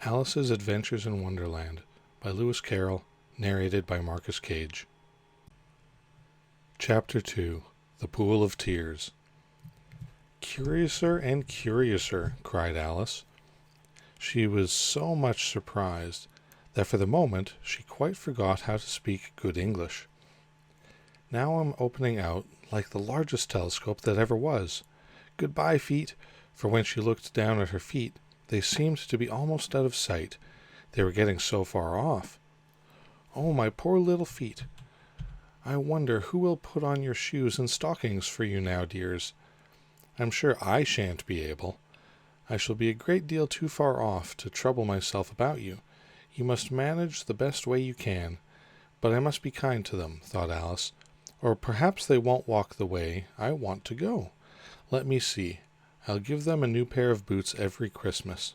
Alice's Adventures in Wonderland by Lewis Carroll, narrated by Kage. Chapter 2. The Pool of Tears. "Curiouser and curiouser," cried Alice. She was so much surprised that for the moment she quite forgot how to speak good English. "Now I'm opening out like the largest telescope that ever was. Goodbye, feet," for when she looked down at her feet, they seemed to be almost out of sight. They were getting so far off. "Oh, my poor little feet. I wonder who will put on your shoes and stockings for you now, dears. I'm sure I shan't be able. I shall be a great deal too far off to trouble myself about you. You must manage the best way you can. But I must be kind to them," thought Alice, "or perhaps they won't walk the way I want to go. Let me see. I'll give them a new pair of boots every Christmas."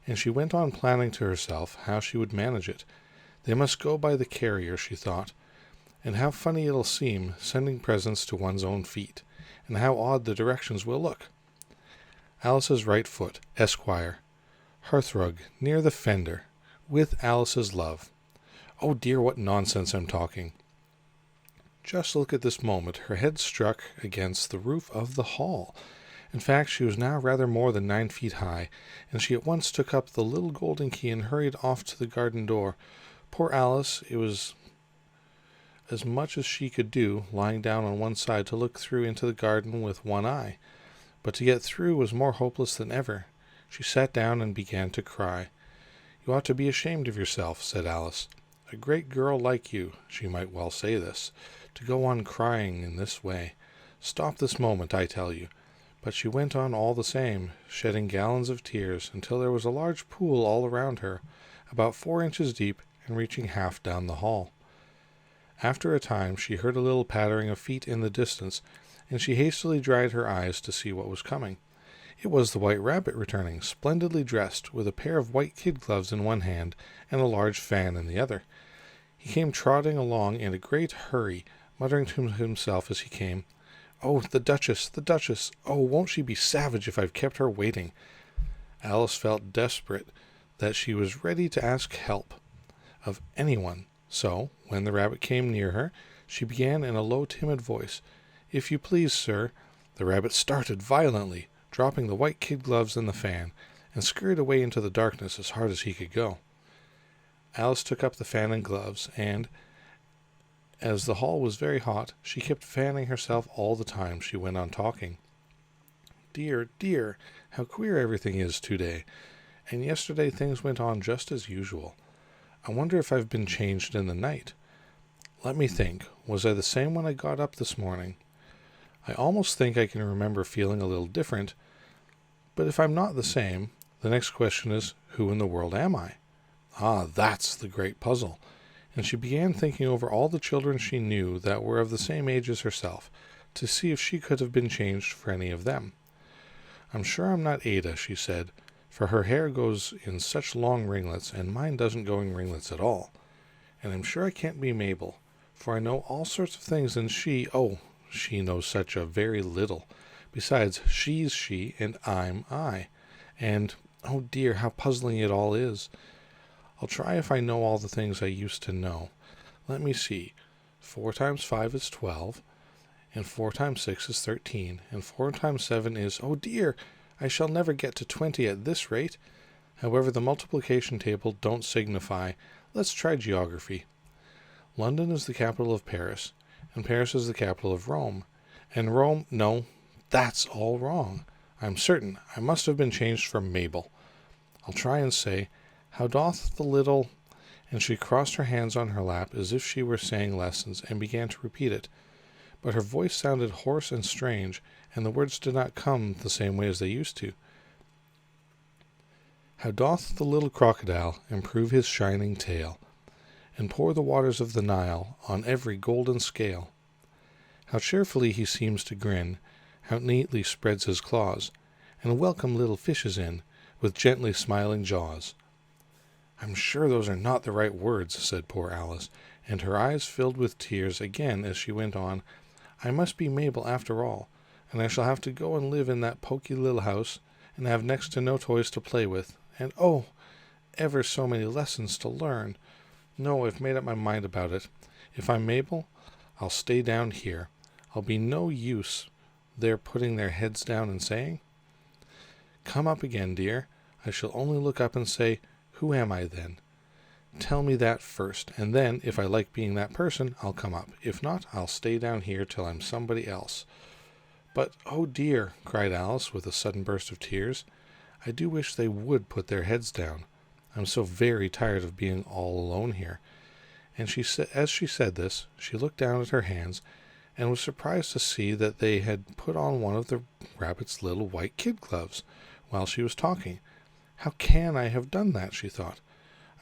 And she went on planning to herself how she would manage it. They must go by the carrier, she thought, and how funny it'll seem, sending presents to one's own feet, and how odd the directions will look. Alice's right foot, Esquire. Hearthrug, near the fender, with Alice's love. Oh dear, what nonsense I'm talking. Just look at this moment. Her head struck against the roof of the hall. In fact, she was now rather more than 9 feet high, and she at once took up the little golden key and hurried off to the garden door. Poor Alice, it was as much as she could do, lying down on one side to look through into the garden with one eye. But to get through was more hopeless than ever. She sat down and began to cry. "You ought to be ashamed of yourself," said Alice. "A great girl like you," she might well say this, "to go on crying in this way. Stop this moment, I tell you." But she went on all the same, shedding gallons of tears, until there was a large pool all around her, about 4 inches deep and reaching half down the hall. After a time she heard a little pattering of feet in the distance, and she hastily dried her eyes to see what was coming. It was the White Rabbit returning, splendidly dressed, with a pair of white kid gloves in one hand and a large fan in the other. He came trotting along in a great hurry, muttering to himself as he came, "Oh, the Duchess, the Duchess! Oh, won't she be savage if I've kept her waiting?" Alice felt desperate, that she was ready to ask help of anyone. So, when the rabbit came near her, she began in a low, timid voice, "If you please, sir." The rabbit started violently, dropping the white kid gloves and the fan, and scurried away into the darkness as hard as he could go. Alice took up the fan and gloves, and, as the hall was very hot, she kept fanning herself all the time she went on talking. "Dear, dear, how queer everything is today, and yesterday things went on just as usual. I wonder if I've been changed in the night. Let me think, was I the same when I got up this morning? I almost think I can remember feeling a little different, but if I'm not the same, the next question is, who in the world am I? Ah, that's the great puzzle." And she began thinking over all the children she knew that were of the same age as herself, to see if she could have been changed for any of them. "I'm sure I'm not Ada," she said, "for her hair goes in such long ringlets, and mine doesn't go in ringlets at all. And I'm sure I can't be Mabel, for I know all sorts of things, and she knows such a very little. Besides, she's she, and I'm I. And, oh dear, how puzzling it all is. I'll try if I know all the things I used to know. Let me see. 4 times 5 is 12, and 4 times 6 is 13, and 4 times 7 is, oh dear, I shall never get to 20 at this rate. However, the multiplication table don't signify. Let's try geography. London is the capital of Paris, and Paris is the capital of Rome, and Rome, no, that's all wrong. I'm certain I must have been changed for Mabel. I'll try and say, how doth the little—" and she crossed her hands on her lap as if she were saying lessons, and began to repeat it. But her voice sounded hoarse and strange, and the words did not come the same way as they used to. "How doth the little crocodile improve his shining tail, and pour the waters of the Nile on every golden scale? How cheerfully he seems to grin, how neatly spreads his claws, and welcome little fishes in, with gently smiling jaws." "I'm sure those are not the right words," said poor Alice, and her eyes filled with tears again as she went on. "I must be Mabel after all, and I shall have to go and live in that poky little house, and have next to no toys to play with, and oh, ever so many lessons to learn. No, I've made up my mind about it. If I'm Mabel, I'll stay down here. I'll be no use their putting their heads down and saying, 'Come up again, dear.' I shall only look up and say, 'Who am I then?' Tell me that first, and then, if I like being that person, I'll come up. If not, I'll stay down here till I'm somebody else." "But, oh dear," cried Alice, with a sudden burst of tears, "I do wish they would put their heads down. I'm so very tired of being all alone here." And as she said this, she looked down at her hands, and was surprised to see that they had put on one of the rabbit's little white kid gloves while she was talking. "How can I have done that?" she thought.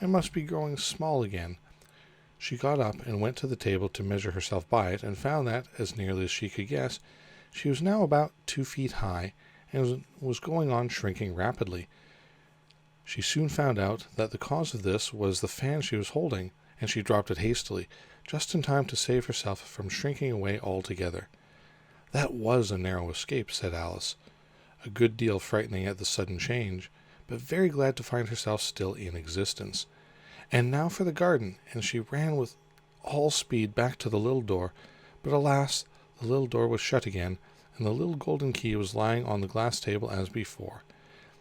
"I must be growing small again." She got up and went to the table to measure herself by it, and found that, as nearly as she could guess, she was now about 2 feet high, and was going on shrinking rapidly. She soon found out that the cause of this was the fan she was holding, and she dropped it hastily, just in time to save herself from shrinking away altogether. "That was a narrow escape," said Alice, a good deal frightening at the sudden change, but very glad to find herself still in existence. "And now for the garden," and she ran with all speed back to the little door, but alas, the little door was shut again, and the little golden key was lying on the glass table as before.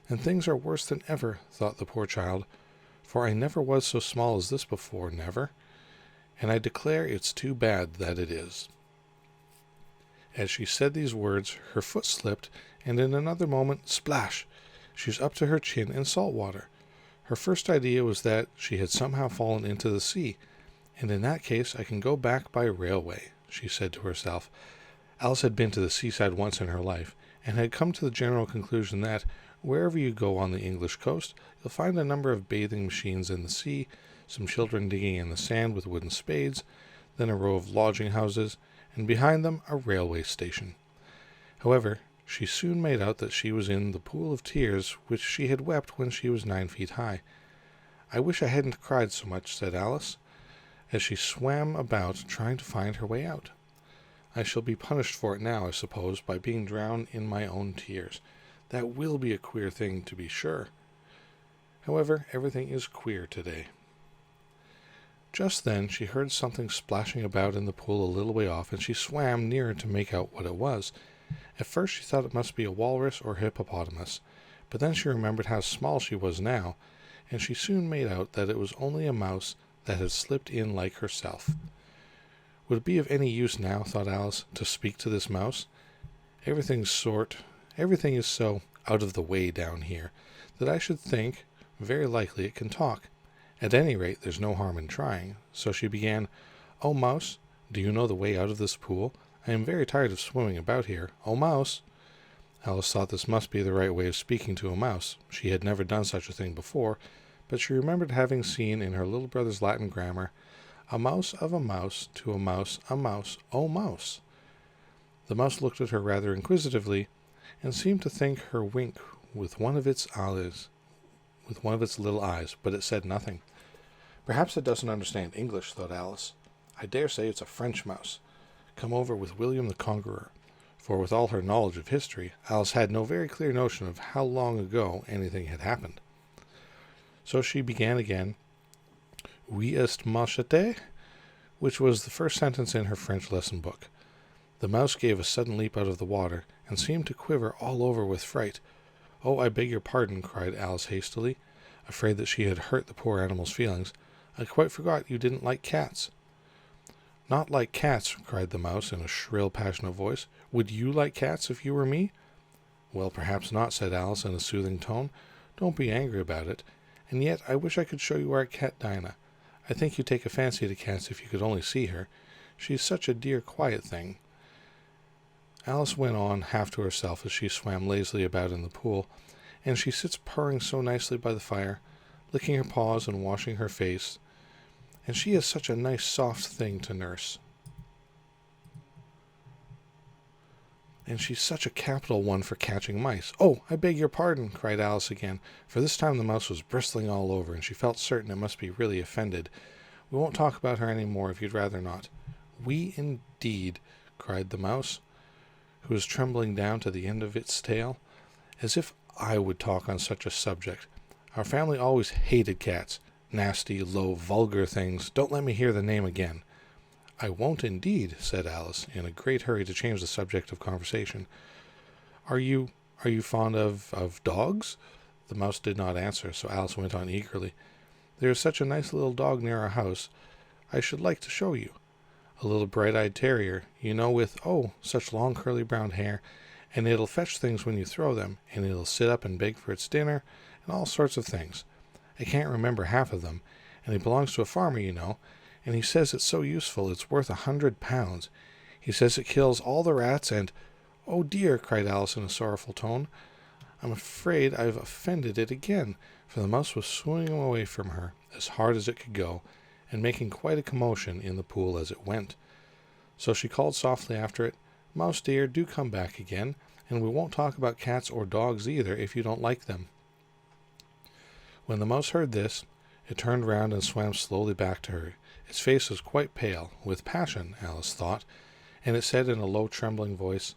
"And things are worse than ever," thought the poor child, "for I never was so small as this before, never, and I declare it's too bad that it is." As she said these words, her foot slipped, and in another moment, splash! She was up to her chin in salt water. Her first idea was that she had somehow fallen into the sea, and in that case I can go back by railway, she said to herself. Alice had been to the seaside once in her life, and had come to the general conclusion that, wherever you go on the English coast, you'll find a number of bathing machines in the sea, some children digging in the sand with wooden spades, then a row of lodging-houses, and behind them a railway station. However, she soon made out that she was in the pool of tears which she had wept when she was 9 feet high. "I wish I hadn't cried so much," said Alice, as she swam about trying to find her way out. "I shall be punished for it now, I suppose, by being drowned in my own tears. That will be a queer thing, to be sure. However, everything is queer today." Just then she heard something splashing about in the pool a little way off, and she swam nearer to make out what it was. At first she thought it must be a walrus or hippopotamus, but then she remembered how small she was now, and she soon made out that it was only a mouse that had slipped in like herself. Would it be of any use now, thought Alice, to speak to this mouse? Everything is so out of the way down here that I should think very likely it can talk. At any rate, there's no harm in trying. So she began, "Oh, mouse, do you know the way out of this pool? I am very tired of swimming about here. Oh, mouse." Alice thought this must be the right way of speaking to a mouse. She had never done such a thing before, but she remembered having seen in her little brother's Latin grammar, "A mouse of a mouse to a mouse, oh mouse." The mouse looked at her rather inquisitively, and seemed to think her wink with one of its little eyes, but it said nothing. "Perhaps it doesn't understand English," thought Alice. "I dare say it's a French mouse, come over with William the Conqueror," for with all her knowledge of history, Alice had no very clear notion of how long ago anything had happened. So she began again, "Oui est machete," which was the first sentence in her French lesson book. The mouse gave a sudden leap out of the water, and seemed to quiver all over with fright. "Oh, I beg your pardon," cried Alice hastily, afraid that she had hurt the poor animal's feelings. "I quite forgot you didn't like cats." "Not like cats," cried the mouse in a shrill, passionate voice. "Would you like cats if you were me?" "Well, perhaps not," said Alice in a soothing tone. "Don't be angry about it. And yet I wish I could show you our cat Dinah. I think you'd take a fancy to cats if you could only see her. She's such a dear, quiet thing." Alice went on half to herself as she swam lazily about in the pool, and she sits purring so nicely by the fire, licking her paws and washing her face, and she is such a nice soft thing to nurse. And she's such a capital one for catching mice. "Oh, I beg your pardon," cried Alice again, for this time the mouse was bristling all over, and she felt certain it must be really offended. "We won't talk about her any more if you'd rather not." "We indeed," cried the mouse, who was trembling down to the end of its tail. "As if I would talk on such a subject. Our family always hated cats. Nasty, low, vulgar things. Don't let me hear the name again." "I won't indeed," said Alice, in a great hurry to change the subject of conversation. Are you fond of dogs?" The mouse did not answer, so Alice went on eagerly. "There is such a nice little dog near our house. I should like to show you. A little bright-eyed terrier, with, such long curly brown hair, and it'll fetch things when you throw them, and it'll sit up and beg for its dinner, and all sorts of things. I can't remember half of them, and he belongs to a farmer, and he says it's so useful it's worth £100. He says it kills all the rats, and—" "Oh, dear!" cried Alice in a sorrowful tone. "I'm afraid I've offended it again," for the mouse was swinging away from her as hard as it could go, and making quite a commotion in the pool as it went. So she called softly after it, "Mouse dear, do come back again, and we won't talk about cats or dogs either if you don't like them." When the mouse heard this, it turned round and swam slowly back to her. Its face was quite pale, with passion, Alice thought, and it said in a low, trembling voice,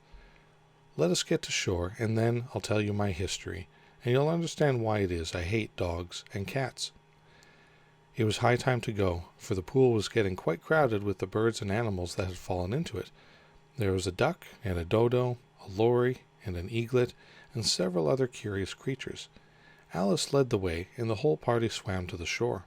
"Let us get to shore, and then I'll tell you my history, and you'll understand why it is I hate dogs and cats." It was high time to go, for the pool was getting quite crowded with the birds and animals that had fallen into it. There was a duck and a dodo, a lory and an eaglet, and several other curious creatures. Alice led the way, and the whole party swam to the shore.